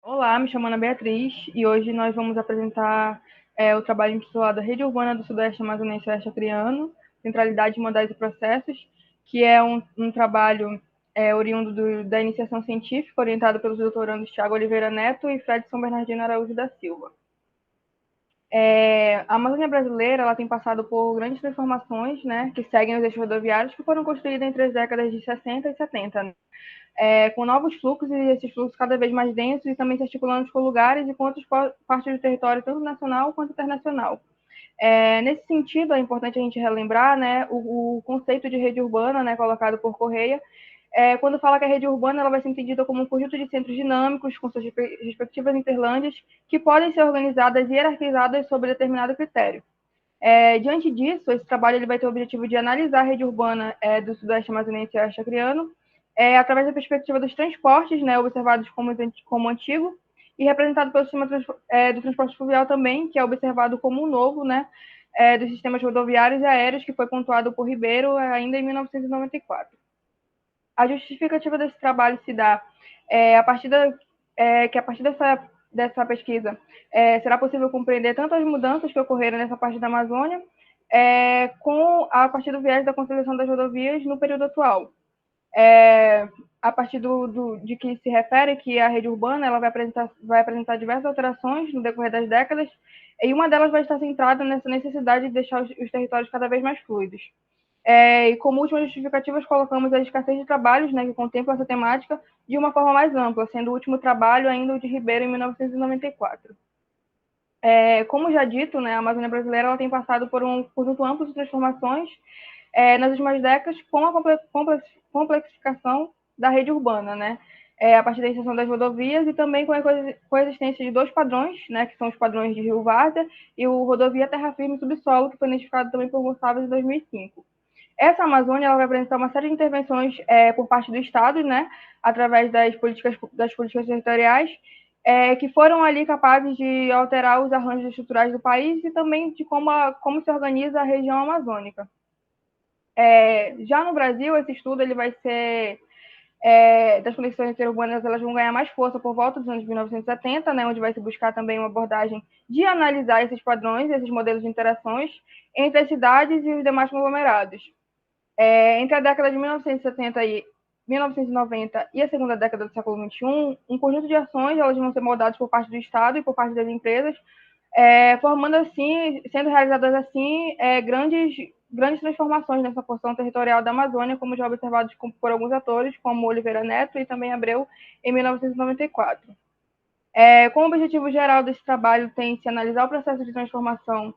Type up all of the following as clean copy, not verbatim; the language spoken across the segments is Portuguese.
Olá, me chamo Ana Beatriz e hoje nós vamos apresentar o trabalho intitulado Rede Urbana do Sudoeste Amazonense Oeste Acreano, Centralidade, Modais e Processos, que é um trabalho oriundo da iniciação científica, orientado pelos doutorandos Tiago Oliveira Neto e Fredson Bernardino Araújo da Silva. A Amazônia brasileira ela tem passado por grandes transformações, né, que seguem os eixos rodoviários que foram construídos entre as décadas de 60 e 70, né? Com novos fluxos, e esses fluxos cada vez mais densos e também se articulando com lugares e com outras partes do território, tanto nacional quanto internacional. Nesse sentido, é importante a gente relembrar, né, o conceito de rede urbana, né, colocado por Correia, quando fala que a rede urbana ela vai ser entendida como um conjunto de centros dinâmicos, com suas respectivas interlândias, que podem ser organizadas e hierarquizadas sob determinado critério. Diante disso, esse trabalho ele vai ter o objetivo de analisar a rede urbana do Sudoeste Amazonense e Oeste Acreano, através da perspectiva dos transportes, né, observados como antigo, e representado pelo sistema do transporte fluvial também, que é observado como um novo, né, dos sistemas rodoviários e aéreos, que foi pontuado por Ribeiro ainda em 1994. A justificativa desse trabalho se dá a partir que a partir dessa pesquisa será possível compreender tanto as mudanças que ocorreram nessa parte da Amazônia, a partir do viés da consolidação das rodovias no período atual. A partir de que se refere que a rede urbana ela vai apresentar diversas alterações no decorrer das décadas, e uma delas vai estar centrada nessa necessidade de deixar os territórios cada vez mais fluidos. E como últimas justificativas, colocamos a escassez de trabalhos, né, que contempla essa temática de uma forma mais ampla, sendo o último trabalho ainda o de Ribeiro, em 1994. Como já dito, né, a Amazônia brasileira ela tem passado por um conjunto amplo de transformações nas últimas décadas, com a complexificação da rede urbana, né? A partir da extensão das rodovias e também com a coexistência de dois padrões, né, que são os padrões de Rio Várzea e o Rodovia Terra Firme e Subsolo, que foi identificado também por Gonçalves em 2005. Essa Amazônia ela vai apresentar uma série de intervenções por parte do Estado, né, através das políticas territoriais, que foram ali capazes de alterar os arranjos estruturais do país e também de como se organiza a região amazônica. Já no Brasil, esse estudo ele vai ser das conexões interurbanas, elas vão ganhar mais força por volta dos anos 1970, né, onde vai se buscar também uma abordagem de analisar esses padrões, esses modelos de interações entre as cidades e os demais conglomerados. Entre a década de 1970 e 1990 e a segunda década do século XXI, um conjunto de ações elas vão ser moldadas por parte do Estado e por parte das empresas, formando assim, sendo realizadas assim grandes transformações nessa porção territorial da Amazônia, como já observados por alguns atores, como Oliveira Neto e também Abreu, em 1994. Com o objetivo geral desse trabalho tem-se analisar o processo de transformação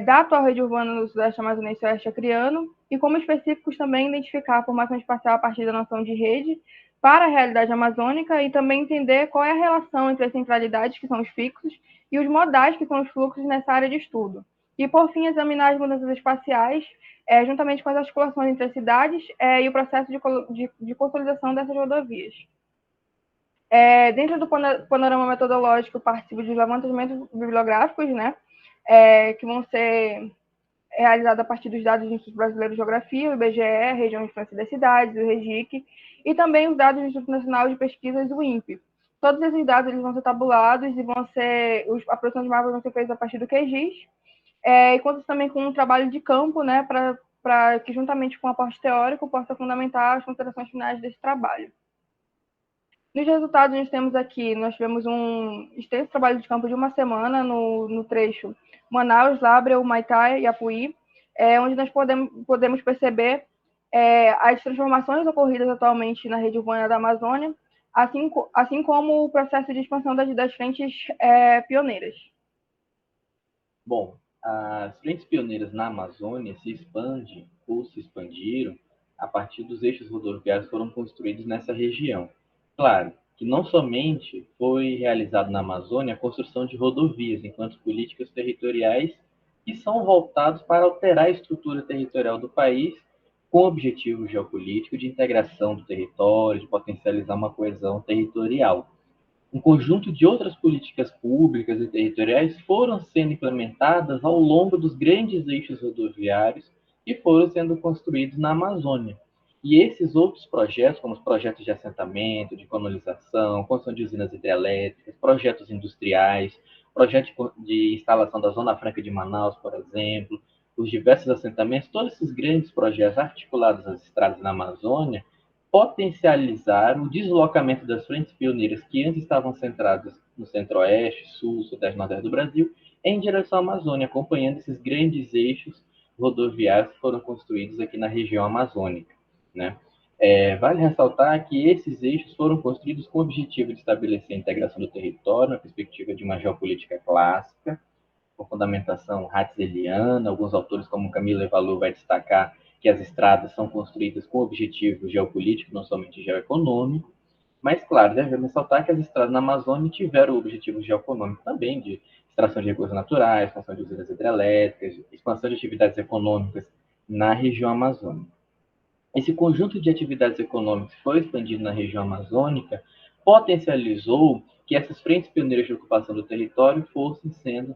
da atual rede urbana no Sudeste Amazonense e Oeste Acreano, e como específicos também identificar a formação espacial a partir da noção de rede para a realidade amazônica e também entender qual é a relação entre as centralidades, que são os fixos, e os modais, que são os fluxos nessa área de estudo. E, por fim, examinar as mudanças espaciais, juntamente com as articulações entre as cidades e o processo de consolidação dessas rodovias. Dentro do panorama metodológico, participo de levantamentos bibliográficos, né, que vão ser realizados a partir dos dados do Instituto Brasileiro de Geografia, o IBGE, a Região de Influência das Cidades, o REGIC, e também os dados do Instituto Nacional de Pesquisas, o INPE. Todos esses dados eles vão ser tabulados e a produção de mapas vão ser feita a partir do QGIS, e conta também com um trabalho de campo, né, para que, juntamente com o aporte teórico, possa fundamentar as considerações finais desse trabalho. Nos resultados, nós tivemos um extenso trabalho de campo de uma semana no trecho Manaus, Lábrea, Humaitá e Apuí, onde nós podemos perceber as transformações ocorridas atualmente na rede urbana da Amazônia, assim como o processo de expansão das frentes pioneiras. Bom, as frentes pioneiras na Amazônia se expandem ou se expandiram a partir dos eixos rodoviários que foram construídos nessa região. Claro que não somente foi realizado na Amazônia a construção de rodovias enquanto políticas territoriais que são voltados para alterar a estrutura territorial do país com o objetivo geopolítico de integração do território, de potencializar uma coesão territorial. Um conjunto de outras políticas públicas e territoriais foram sendo implementadas ao longo dos grandes eixos rodoviários que foram sendo construídos na Amazônia. E esses outros projetos, como os projetos de assentamento, de colonização, construção de usinas hidrelétricas, projetos industriais, projeto de instalação da Zona Franca de Manaus, por exemplo, os diversos assentamentos, todos esses grandes projetos articulados às estradas na Amazônia, potencializaram o deslocamento das frentes pioneiras que antes estavam centradas no centro-oeste, sul, sudeste, nordeste do Brasil, em direção à Amazônia, acompanhando esses grandes eixos rodoviários que foram construídos aqui na região amazônica, né? Vale ressaltar que esses eixos foram construídos com o objetivo de estabelecer a integração do território na perspectiva de uma geopolítica clássica, com fundamentação hatzeliana. Alguns autores, como Camilo Evalu, vai destacar que as estradas são construídas com objetivo geopolítico, não somente geoeconômico. Mas, claro, devemos ressaltar que as estradas na Amazônia tiveram o objetivo geoeconômico também, de extração de recursos naturais, expansão de usinas hidrelétricas, expansão de atividades econômicas na região amazônica. Esse conjunto de atividades econômicas que foi expandido na região amazônica potencializou que essas frentes pioneiras de ocupação do território fossem sendo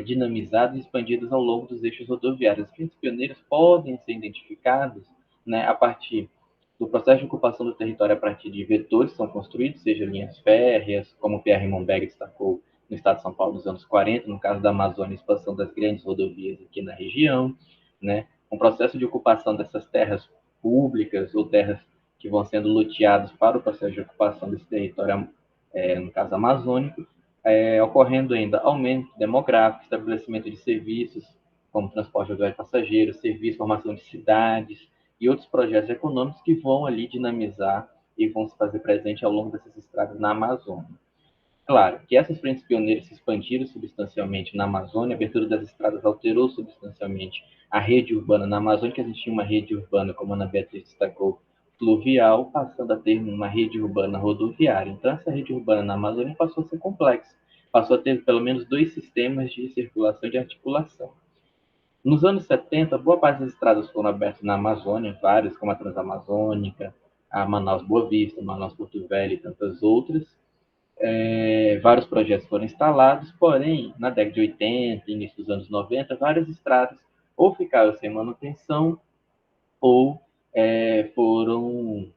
dinamizadas e expandidas ao longo dos eixos rodoviários. As frentes pioneiras podem ser identificadas, né, a partir do processo de ocupação do território a partir de vetores que são construídos, seja linhas férreas, como Pierre Monberg destacou no estado de São Paulo nos anos 40, no caso da Amazônia, a expansão das grandes rodovias aqui na região, né? Um processo de ocupação dessas terras públicas ou terras que vão sendo loteadas para o processo de ocupação desse território, no caso amazônico, ocorrendo ainda aumento demográfico, estabelecimento de serviços, como transporte de passageiros, serviços, formação de cidades e outros projetos econômicos que vão ali dinamizar e vão se fazer presente ao longo dessas estradas na Amazônia. Claro que essas frentes pioneiras se expandiram substancialmente na Amazônia, a abertura das estradas alterou substancialmente a rede urbana na Amazônia, que a gente tinha uma rede urbana, como a Ana Beatriz destacou, fluvial, passando a ter uma rede urbana rodoviária. Então, essa rede urbana na Amazônia passou a ser complexa, passou a ter pelo menos dois sistemas de circulação e de articulação. Nos anos 70, boa parte das estradas foram abertas na Amazônia, várias, como a Transamazônica, a Manaus Boa Vista, Manaus Porto Velho e tantas outras. Vários projetos foram instalados, porém, na década de 80, início dos anos 90, várias estradas ou ficaram sem manutenção ou foram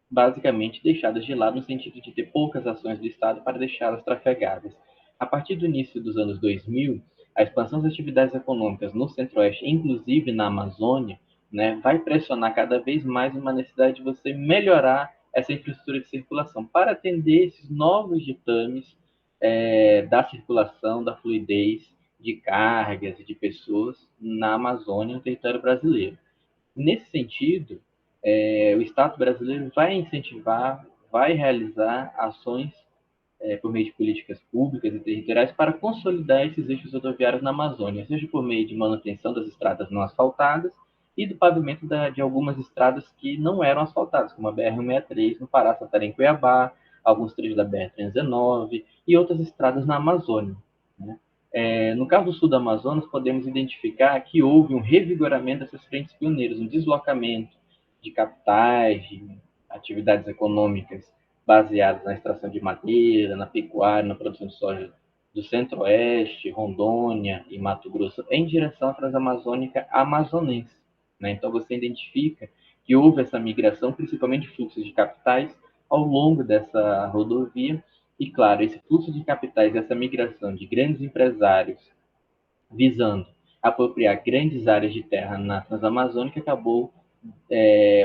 basicamente deixadas de lado no sentido de ter poucas ações do Estado para deixá-las trafegadas. A partir do início dos anos 2000, a expansão das atividades econômicas no Centro-Oeste, inclusive na Amazônia, né, vai pressionar cada vez mais uma necessidade de você melhorar essa infraestrutura de circulação para atender esses novos ditames da circulação, da fluidez de cargas e de pessoas na Amazônia, no território brasileiro. Nesse sentido, o Estado brasileiro vai incentivar, vai realizar ações por meio de políticas públicas e territoriais para consolidar esses eixos rodoviários na Amazônia, seja por meio de manutenção das estradas não asfaltadas e do pavimento de algumas estradas que não eram asfaltadas, como a BR-163 no Pará, Santarém, Cuiabá, alguns trechos da BR-319 e outras estradas na Amazônia, né? No caso do sul do Amazonas, podemos identificar que houve um revigoramento dessas frentes pioneiras, um deslocamento de capitais, de atividades econômicas baseadas na extração de madeira, na pecuária, na produção de soja do Centro-Oeste, Rondônia e Mato Grosso, em direção à Transamazônica amazonense, né? Então, você identifica que houve essa migração, principalmente de fluxos de capitais, ao longo dessa rodovia. E, claro, esse fluxo de capitais, essa migração de grandes empresários visando apropriar grandes áreas de terra na Transamazônica acabou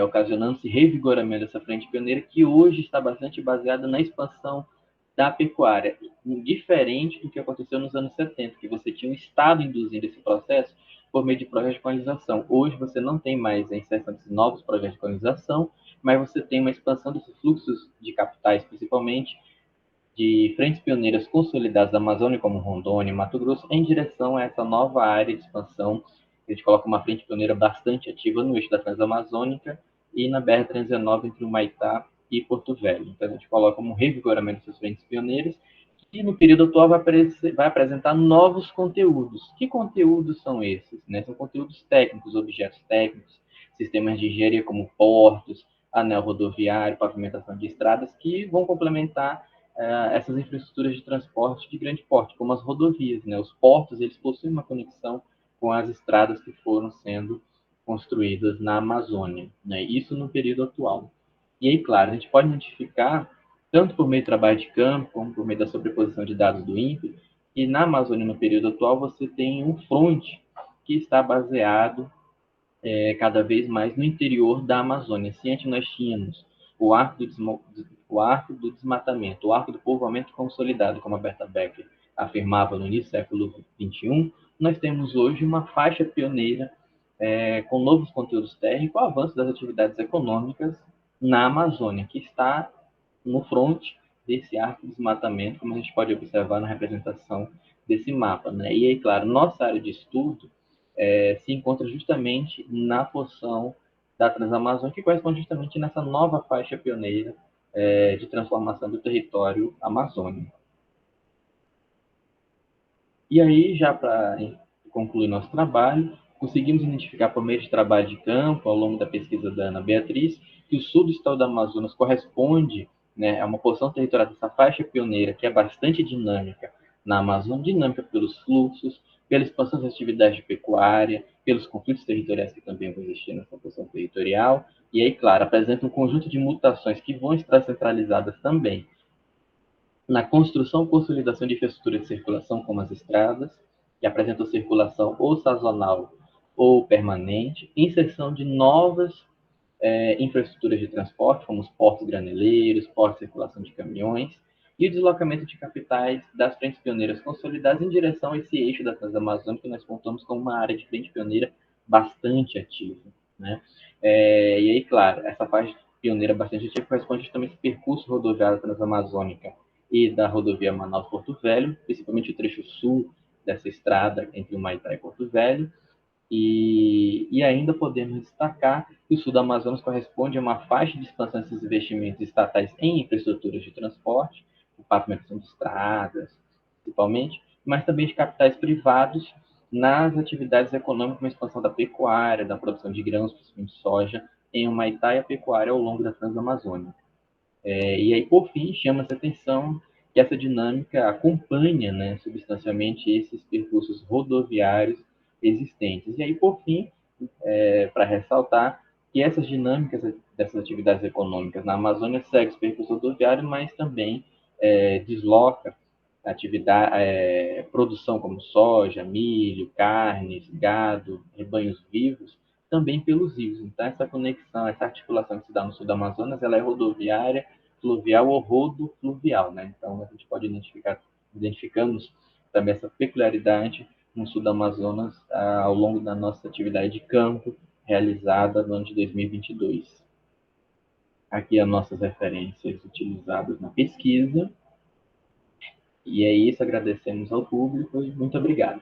ocasionando esse revigoramento dessa frente pioneira, que hoje está bastante baseada na expansão da pecuária, diferente do que aconteceu nos anos 70, que você tinha um Estado induzindo esse processo por meio de projetos de colonização. Hoje você não tem mais a inserção de novos projetos de colonização, mas você tem uma expansão desses fluxos de capitais, principalmente, de frentes pioneiras consolidadas da Amazônia, como Rondônia e Mato Grosso, em direção a essa nova área de expansão. A gente coloca uma frente pioneira bastante ativa no eixo da Transamazônica e na BR-319 entre o Maitá e Porto Velho. Então, a gente coloca um revigoramento dessas frentes pioneiras e no período atual vai apresentar novos conteúdos. Que conteúdos são esses? Né? São conteúdos técnicos, objetos técnicos, sistemas de engenharia como portos, anel rodoviário, pavimentação de estradas, que vão complementar essas infraestruturas de transporte de grande porte, como as rodovias, né? Os portos, eles possuem uma conexão com as estradas que foram sendo construídas na Amazônia, né? Isso no período atual. E aí, claro, a gente pode identificar, tanto por meio do trabalho de campo, como por meio da sobreposição de dados do INPE, que na Amazônia, no período atual, você tem um fronte que está baseado cada vez mais no interior da Amazônia. Se antes nós tínhamos o arco do desmatamento, o arco do povoamento consolidado, como a Berta Becker afirmava no início do século XXI, nós temos hoje uma faixa pioneira com novos conteúdos térricos e com o avanço das atividades econômicas na Amazônia, que está no fronte desse arco de desmatamento, como a gente pode observar na representação desse mapa. Né? E aí, claro, nossa área de estudo se encontra justamente na porção da Transamazônica, que corresponde justamente nessa nova faixa pioneira de transformação do território amazônico. E aí, já para concluir nosso trabalho, conseguimos identificar por meio de trabalho de campo, ao longo da pesquisa da Ana Beatriz, que o sul do estado do Amazonas corresponde, né, a uma porção territorial dessa faixa pioneira, que é bastante dinâmica na Amazônia, dinâmica pelos fluxos, pela expansão das atividades de pecuária, pelos conflitos territoriais que também vão existir nessa porção territorial, e aí, claro, apresenta um conjunto de mutações que vão estar centralizadas também na construção e consolidação de infraestrutura de circulação, como as estradas, que apresentam circulação ou sazonal ou permanente, inserção de novas infraestruturas de transporte, como os portos graneleiros, portos de circulação de caminhões, e o deslocamento de capitais das frentes pioneiras consolidadas em direção a esse eixo da Transamazônica, que nós contamos como uma área de frente pioneira bastante ativa. Né? E aí, claro, essa fase pioneira bastante ativa corresponde justamente ao percurso rodoviário transamazônica e da rodovia Manaus-Porto Velho, principalmente o trecho sul dessa estrada entre o Maitá e Porto Velho, e ainda podemos destacar que o sul do Amazonas corresponde a uma faixa de expansão desses investimentos estatais em infraestruturas de transporte, o pavimentação de estradas, principalmente, mas também de capitais privados nas atividades econômicas, como a expansão da pecuária, da produção de grãos, principalmente soja, em Humaitá e a pecuária ao longo da Transamazônia. E aí, por fim, chama-se a atenção que essa dinâmica acompanha, né, substancialmente esses percursos rodoviários existentes. E aí, por fim, para ressaltar que essas dinâmicas dessas atividades econômicas na Amazônia seguem os percursos rodoviários, mas também desloca atividade, produção como soja, milho, carnes, gado, rebanhos vivos, também pelos rios. Então, essa conexão, essa articulação que se dá no sul do Amazonas, ela é rodoviária, fluvial ou rodofluvial. Né? Então, a gente pode identificamos também essa peculiaridade no sul do Amazonas ao longo da nossa atividade de campo realizada no ano de 2022. Aqui as nossas referências utilizadas na pesquisa. E é isso, agradecemos ao público e muito obrigado.